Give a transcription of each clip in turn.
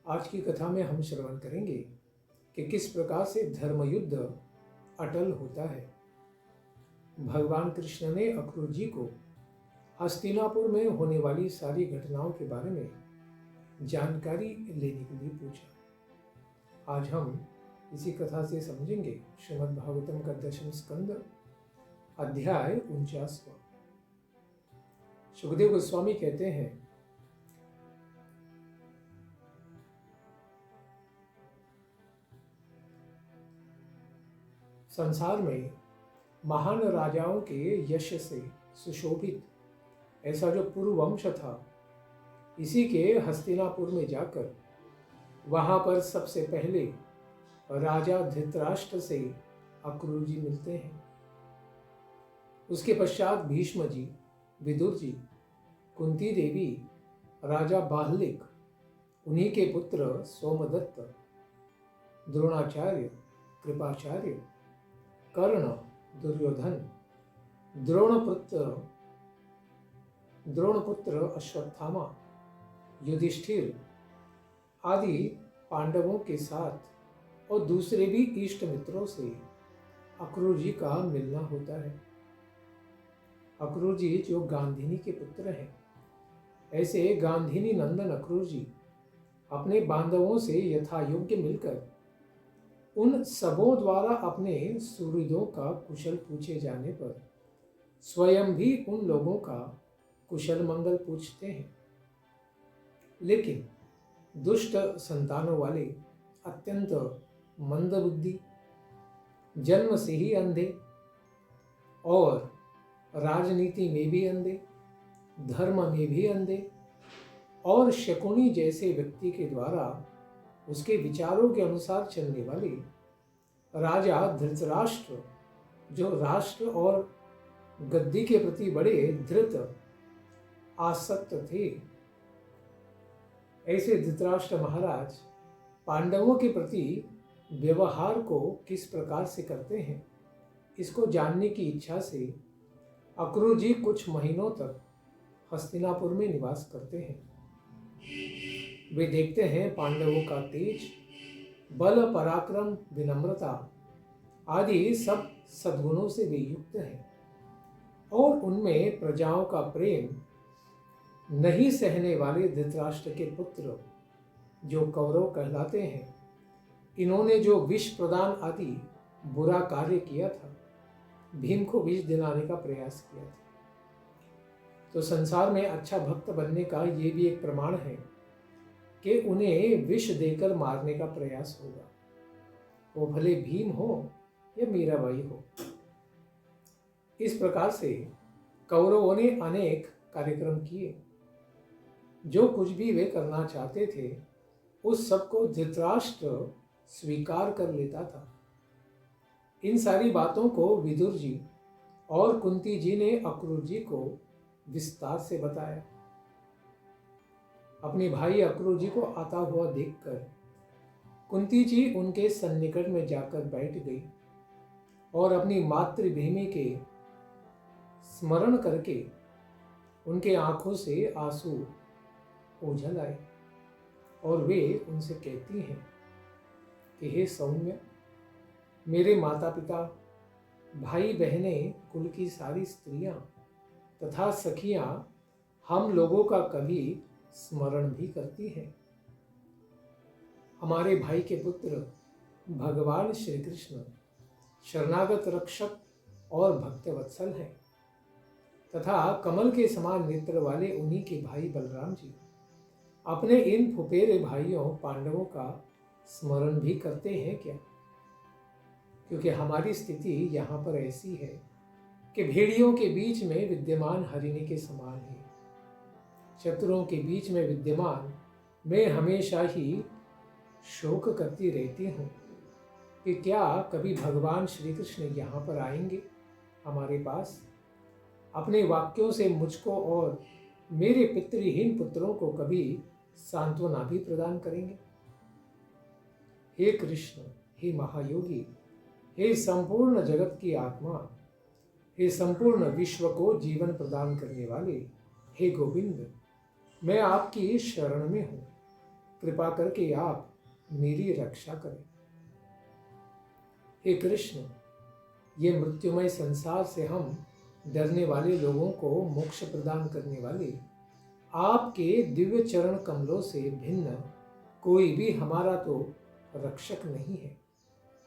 आज की कथा में हम श्रवण करेंगे कि किस प्रकार से धर्मयुद्ध अटल होता है। भगवान कृष्ण ने अक्रूर जी को हस्तिनापुर में होने वाली सारी घटनाओं के बारे में जानकारी लेने के लिए पूछा। आज हम इसी कथा से समझेंगे श्रीमद् भागवतम का 10वें स्कंद अध्याय 49वां। सुखदेव गोस्वामी कहते हैं, संसार में महान राजाओं के यश से सुशोभित ऐसा जो पूर्व वंश था, इसी के हस्तिनापुर में जाकर वहां पर सबसे पहले राजा धृतराष्ट्र से अक्रूर जी मिलते हैं। उसके पश्चात भीष्म जी, विदुर जी, कुंती देवी, राजा बाहलिक, उन्हीं के पुत्र सोमदत्त, द्रोणाचार्य, कृपाचार्य, कर्ण, दुर्योधन, द्रोणपुत्र अश्वत्थामा, युधिष्ठिर आदि पांडवों के साथ और दूसरे भी इष्ट मित्रों से अक्रूर जी का मिलना होता है। अक्रूर जी जो गांधिनी के पुत्र हैं, ऐसे गांधिनी नंदन अक्रूर जी अपने बांधवों से यथा योग्य मिलकर उन सबों द्वारा अपने सुहृदों का कुशल पूछे जाने पर स्वयं भी उन लोगों का कुशल मंगल पूछते हैं। लेकिन दुष्ट संतानों वाले, अत्यंत मंदबुद्धि, जन्म से ही अंधे और राजनीति में भी अंधे, धर्म में भी अंधे और शकुनी जैसे व्यक्ति के द्वारा उसके विचारों के अनुसार चलने वाले राजा धृतराष्ट्र, जो राष्ट्र और गद्दी के प्रति बड़े धृत आसक्त थे, ऐसे धृतराष्ट्र महाराज पांडवों के प्रति व्यवहार को किस प्रकार से करते हैं, इसको जानने की इच्छा से अक्रूर जी कुछ महीनों तक हस्तिनापुर में निवास करते हैं। वे देखते हैं पांडवों का तेज, बल, पराक्रम, विनम्रता आदि सब सद्गुणों से वे युक्त हैं और उनमें प्रजाओं का प्रेम नहीं सहने वाले धृतराष्ट्र के पुत्र जो कौरव कहलाते हैं, इन्होंने जो विष प्रदान आदि बुरा कार्य किया था, भीम को विष दिलाने का प्रयास किया था, तो संसार में अच्छा भक्त बनने का ये भी एक प्रमाण है कि उन्हें विष देकर मारने का प्रयास होगा, वो भले भीम हो या मीराबाई हो। इस प्रकार से कौरवों ने अनेक कार्यक्रम किए। जो कुछ भी वे करना चाहते थे, उस सब को धृतराष्ट्र स्वीकार कर लेता था। इन सारी बातों को विदुर जी और कुंती जी ने अक्रूर जी को विस्तार से बताया। अपने भाई अक्रूर जी को आता हुआ देखकर कुंती जी उनके सन्निकट में जाकर बैठ गई और अपनी मातृभूमि के स्मरण करके उनके आंखों से आंसू ओझल आए और वे उनसे कहती हैं कि हे सौम्य, मेरे माता पिता, भाई बहनें, कुल की सारी स्त्रियां तथा सखियां हम लोगों का कभी स्मरण भी करती हैं। हमारे भाई के पुत्र भगवान श्री कृष्ण शरणागत रक्षक और भक्तवत्सल हैं तथा कमल के समान नेत्र वाले उन्हीं के भाई बलराम जी अपने इन फुफेरे भाइयों पांडवों का स्मरण भी करते हैं क्या? क्योंकि हमारी स्थिति यहाँ पर ऐसी है कि भेड़ियों के बीच में विद्यमान हरिणी के समान है। शत्रुओं के बीच में विद्यमान मैं हमेशा ही शोक करती रहती हूँ कि क्या कभी भगवान श्री कृष्ण यहाँ पर आएंगे हमारे पास, अपने वाक्यों से मुझको और मेरे पितृहीन पुत्रों को कभी सांत्वना भी प्रदान करेंगे। हे कृष्ण, हे महायोगी, हे संपूर्ण जगत की आत्मा, हे संपूर्ण विश्व को जीवन प्रदान करने वाले, हे गोविंद, मैं आपकी शरण में हूँ। कृपा करके आप मेरी रक्षा करें। हे कृष्ण, ये मृत्युमय संसार से हम डरने वाले लोगों को मोक्ष प्रदान करने वाले आपके दिव्य चरण कमलों से भिन्न कोई भी हमारा तो रक्षक नहीं है,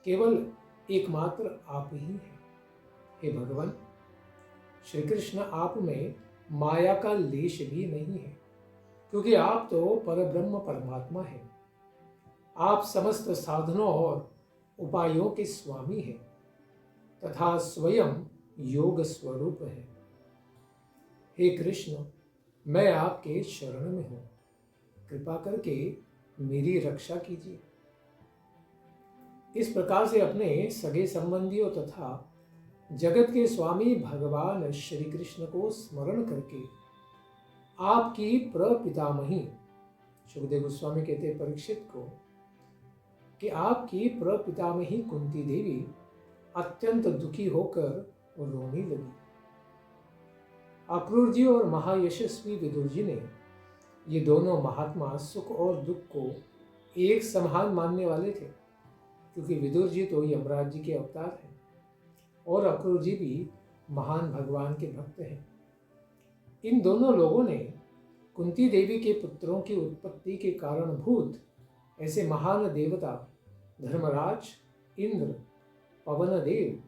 केवल एकमात्र आप ही हैं। हे भगवान, श्री कृष्ण, आप में माया का लेश भी नहीं है, क्योंकि आप तो परब्रह्म परमात्मा हैं। आप समस्त साधनों और उपायों के स्वामी हैं तथा स्वयं योग स्वरूप हैं। हे कृष्ण, मैं आपके शरण में हूं, कृपा करके मेरी रक्षा कीजिए। इस प्रकार से अपने सगे संबंधियों तथा जगत के स्वामी भगवान श्री कृष्ण को स्मरण करके आपकी प्रपितामही, सुखदेव गोस्वामी कहते हैं परीक्षित को कि आपकी प्रपितामही कुंती देवी अत्यंत दुखी होकर रोने लगी। अक्रूर जी और महायशस्वी विदुर जी ने, ये दोनों महात्मा सुख और दुख को एक समान मानने वाले थे, क्योंकि विदुर जी तो यमराज जी के अवतार हैं और अक्रूर जी भी महान भगवान के भक्त हैं। इन दोनों लोगों ने कुंती देवी के पुत्रों की उत्पत्ति के कारणभूत ऐसे महान देवता धर्मराज, इंद्र, पवनदेव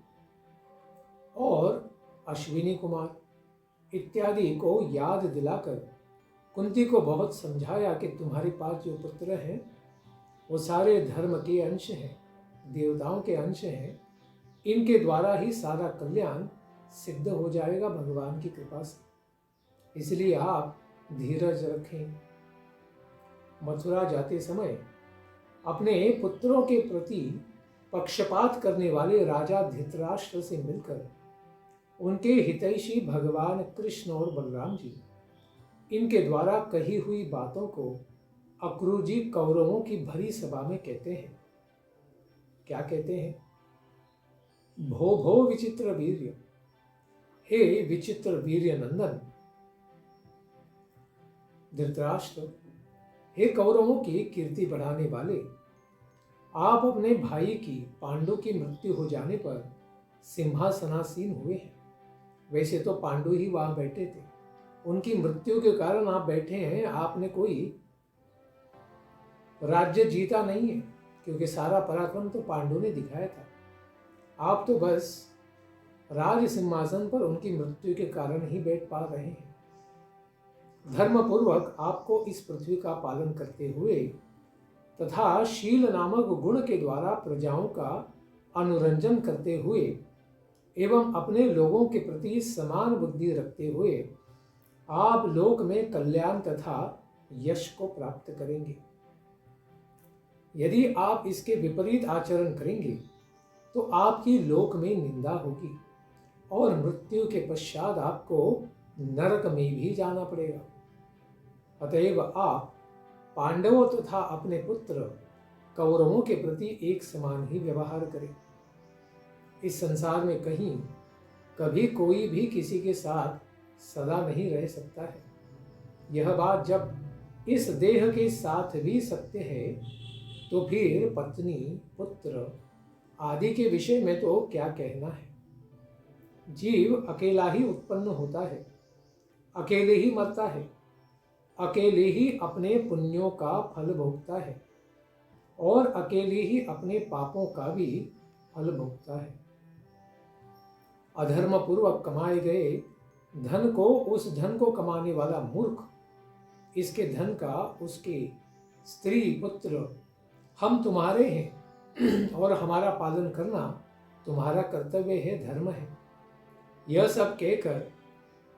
और अश्विनी कुमार इत्यादि को याद दिलाकर कुंती को बहुत समझाया कि तुम्हारे पास जो पुत्र हैं वो सारे धर्म के अंश हैं, देवताओं के अंश हैं। इनके द्वारा ही सारा कल्याण सिद्ध हो जाएगा भगवान की कृपा से, इसलिए आप धीरज रखें। मथुरा जाते समय अपने पुत्रों के प्रति पक्षपात करने वाले राजा धृतराष्ट्र से मिलकर उनके हितैषी भगवान कृष्ण और बलराम जी, इनके द्वारा कही हुई बातों को अक्रूर जी कौरवों की भरी सभा में कहते हैं। क्या कहते हैं? भो भो विचित्र वीर्य, हे विचित्र वीर्य नंदन धृतराष्ट्र, हे कौरवों की कीर्ति बढ़ाने वाले, आप अपने भाई की, पांडु की मृत्यु हो जाने पर सिंहासनासीन हुए हैं। वैसे तो पांडु ही वहां बैठे थे, उनकी मृत्यु के कारण आप बैठे हैं। आपने कोई राज्य जीता नहीं है, क्योंकि सारा पराक्रम तो पांडु ने दिखाया था। आप तो बस राज सिंहासन पर उनकी मृत्यु के कारण ही बैठ पा रहे हैं। धर्मपूर्वक आपको इस पृथ्वी का पालन करते हुए तथा शील नामक गुण के द्वारा प्रजाओं का अनुरंजन करते हुए एवं अपने लोगों के प्रति समान बुद्धि रखते हुए आप लोक में कल्याण तथा यश को प्राप्त करेंगे। यदि आप इसके विपरीत आचरण करेंगे तो आपकी लोक में निंदा होगी और मृत्यु के पश्चात आपको नरक में भी जाना पड़ेगा। अतएव आप पांडवों तथा अपने पुत्र कौरवों के प्रति एक समान ही व्यवहार करें। इस संसार में कहीं कभी कोई भी किसी के साथ सदा नहीं रह सकता है। यह बात जब इस देह के साथ भी सत्य है तो फिर पत्नी, पुत्र आदि के विषय में तो क्या कहना है। जीव अकेला ही उत्पन्न होता है, अकेले ही मरता है, अकेले ही अपने पुण्यों का फल भोगता है और अकेले ही अपने पापों का भी फल भोगता है। अधर्म पूर्वक कमाए गए धन को उस धन को कमाने वाला मूर्ख, इसके धन का उसके स्त्री पुत्र हम तुम्हारे हैं और हमारा पालन करना तुम्हारा कर्तव्य है, धर्म है, यह सब कहकर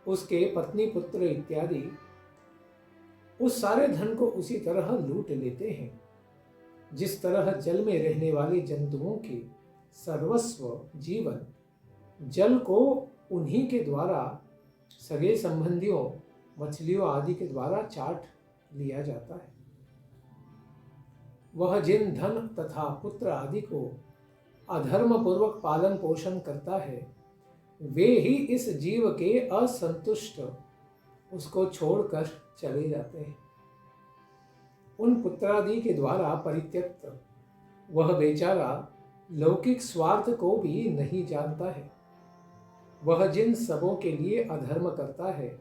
उसके पत्नी, पुत्र इत्यादि उस सारे धन को उसी तरह लूट लेते हैं जिस तरह जल में रहने वाले जंतुओं के सर्वस्व जीवन जल को उन्हीं के द्वारा सगे संबंधियों, मछलियों आदि के द्वारा चाट लिया जाता है। वह जिन धन तथा पुत्र आदि को अधर्म पूर्वक पालन पोषण करता है, वे ही इस जीव के असंतुष्ट उसको छोड़कर चले जाते हैं। उन पुत्रादि के द्वारा परित्यक्त वह बेचारा लौकिक स्वार्थ को भी नहीं जानता है। वह जिन सबों के लिए अधर्म करता है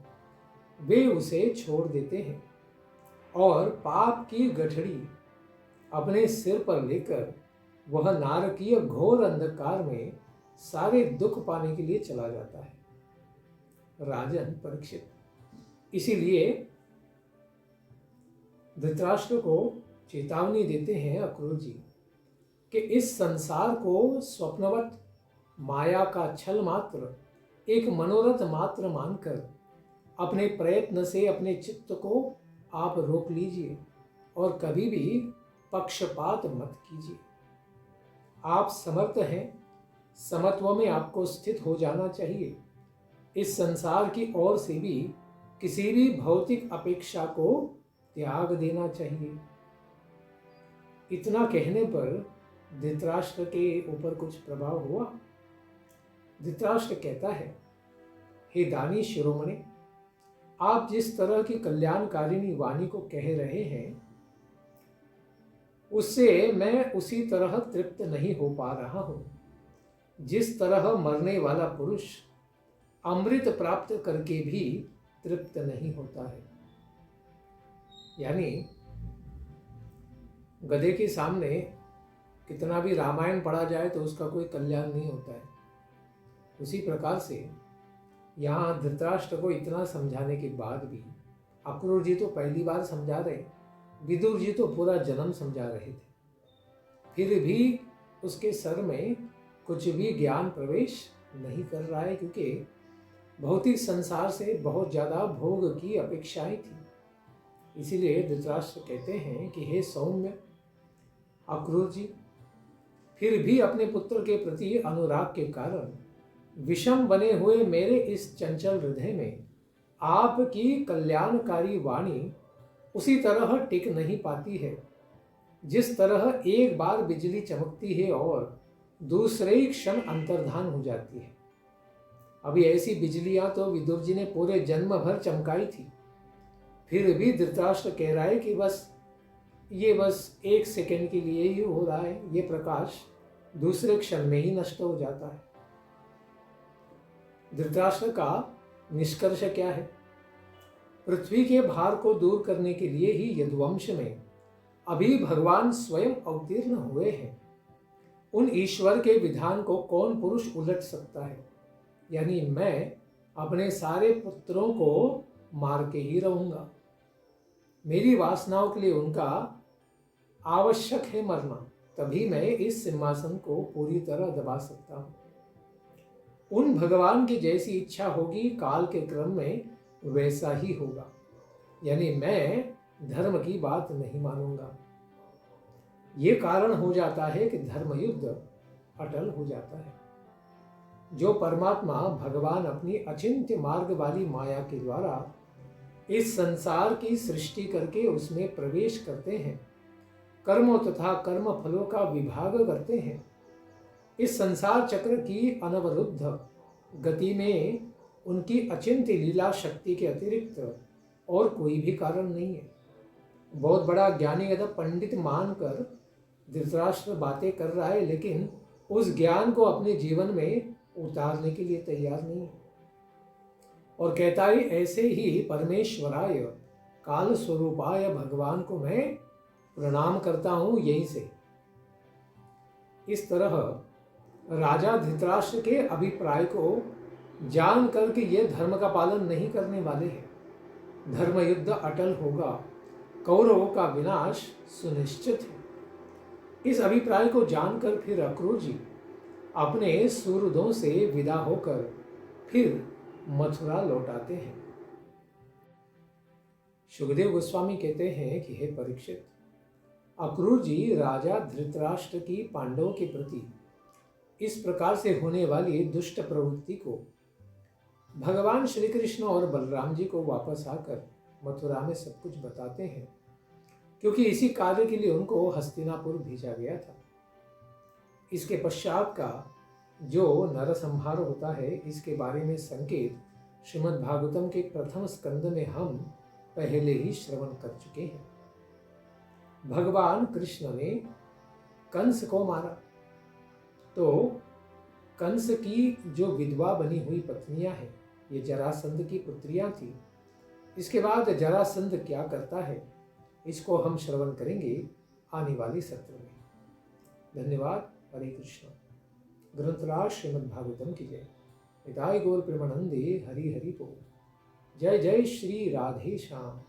वे उसे छोड़ देते हैं और पाप की गठड़ी अपने सिर पर लेकर वह नारकीय घोर अंधकार में सारे दुख पाने के लिए चला जाता है। राजन परीक्षित, इसीलिए धृतराष्ट्र को चेतावनी देते हैं अक्रूर जी कि इस संसार को स्वप्नवत माया का छल मात्र, एक मनोरथ मात्र मानकर अपने प्रयत्न से अपने चित्त को आप रोक लीजिए और कभी भी पक्षपात मत कीजिए। आप समर्थ हैं, समत्व में आपको स्थित हो जाना चाहिए। इस संसार की ओर से भी किसी भी भौतिक अपेक्षा को त्याग देना चाहिए। इतना कहने पर धृतराष्ट्र के ऊपर कुछ प्रभाव हुआ। धृतराष्ट्र कहता है, हे दानी शिरोमणि, आप जिस तरह की कल्याणकारिणी वाणी को कह रहे हैं उससे मैं उसी तरह तृप्त नहीं हो पा रहा हूं जिस तरह मरने वाला पुरुष अमृत प्राप्त करके भी तृप्त नहीं होता है। यानी गधे के सामने कितना भी रामायण पढ़ा जाए तो उसका कोई कल्याण नहीं होता है। उसी प्रकार से यहाँ धृतराष्ट्र को इतना समझाने के बाद भी अक्रूर जी तो पहली बार समझा रहे, विदुर जी तो पूरा जन्म समझा रहे थे, फिर भी उसके सर में कुछ भी ज्ञान प्रवेश नहीं कर रहा है, क्योंकि भौतिक संसार से बहुत ज़्यादा भोग की अपेक्षाएं थी। इसीलिए धृतराष्ट्र कहते हैं कि हे सौम्य अक्रूर जी, फिर भी अपने पुत्र के प्रति अनुराग के कारण विषम बने हुए मेरे इस चंचल हृदय में आपकी कल्याणकारी वाणी उसी तरह टिक नहीं पाती है जिस तरह एक बार बिजली चमकती है और दूसरे ही क्षण अंतर्धान हो जाती है। अभी ऐसी बिजलियां तो विदुर जी ने पूरे जन्म भर चमकाई थी, फिर भी धृतराष्ट्र कह रहा है कि बस एक सेकंड के लिए ही हो रहा है, ये प्रकाश दूसरे क्षण में ही नष्ट हो जाता है। धृतराष्ट्र का निष्कर्ष क्या है? पृथ्वी के भार को दूर करने के लिए ही यदुवंश में अभी भगवान स्वयं अवतीर्ण हुए हैं। उन ईश्वर के विधान को कौन पुरुष उलट सकता है? यानी मैं अपने सारे पुत्रों को मार के ही रहूंगा। मेरी वासनाओं के लिए उनका आवश्यक है मरना, तभी मैं इस सिंहासन को पूरी तरह दबा सकता हूं। उन भगवान की जैसी इच्छा होगी काल के क्रम में वैसा ही होगा। यानी मैं धर्म की बात नहीं मानूंगा। ये कारण हो जाता है कि धर्म युद्ध अटल हो जाता है। जो परमात्मा भगवान अपनी अचिंत्य मार्ग वाली माया के द्वारा इस संसार की सृष्टि करके उसमें प्रवेश करते हैं, कर्मों तथा कर्म फलों का विभाग करते हैं, इस संसार चक्र की अनवरुद्ध गति में उनकी अचिंत्य लीला शक्ति के अतिरिक्त और कोई भी कारण नहीं है। बहुत बड़ा ज्ञानी या पंडित मानकर धृतराष्ट्र बातें कर रहा है, लेकिन उस ज्ञान को अपने जीवन में उतारने के लिए तैयार नहीं है और कहता है ऐसे ही परमेश्वराय काल स्वरूपाय भगवान को मैं प्रणाम करता हूं यहीं से। इस तरह राजा धृतराष्ट्र के अभिप्राय को जान कर कि ये धर्म का पालन नहीं करने वाले हैं, धर्म युद्ध अटल होगा, कौरवों का विनाश सुनिश्चित है, इस अभिप्राय को जानकर फिर अक्रूर जी अपने सुहृदों से विदा होकर फिर मथुरा लौटाते हैं। सुखदेव गोस्वामी कहते हैं कि हे परीक्षित, अक्रूर जी राजा धृतराष्ट्र की पांडवों के प्रति इस प्रकार से होने वाली दुष्ट प्रवृत्ति को भगवान श्री कृष्ण और बलराम जी को वापस आकर मथुरा में सब कुछ बताते हैं, क्योंकि इसी कार्य के लिए उनको हस्तिनापुर भेजा गया था। इसके पश्चात का जो नरसंहार होता है, इसके बारे में संकेत श्रीमद् भागवतम के प्रथम स्कंद में हम पहले ही श्रवण कर चुके हैं। भगवान कृष्ण ने कंस को मारा, तो कंस की जो विधवा बनी हुई पत्नियां हैं, ये जरासंध की पुत्रियां थी। इसके बाद जरासंध क्या करता है, इसको हम श्रवण करेंगे आने वाले सत्र में। धन्यवाद। हरे कृष्ण। ग्रंथराज श्रीमद् भागवतम की जय। निताय गौर प्रेमानंदे हरि हरि बोल। जय जय श्री राधे श्याम,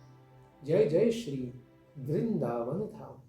जय जय श्री वृंदावन धाम।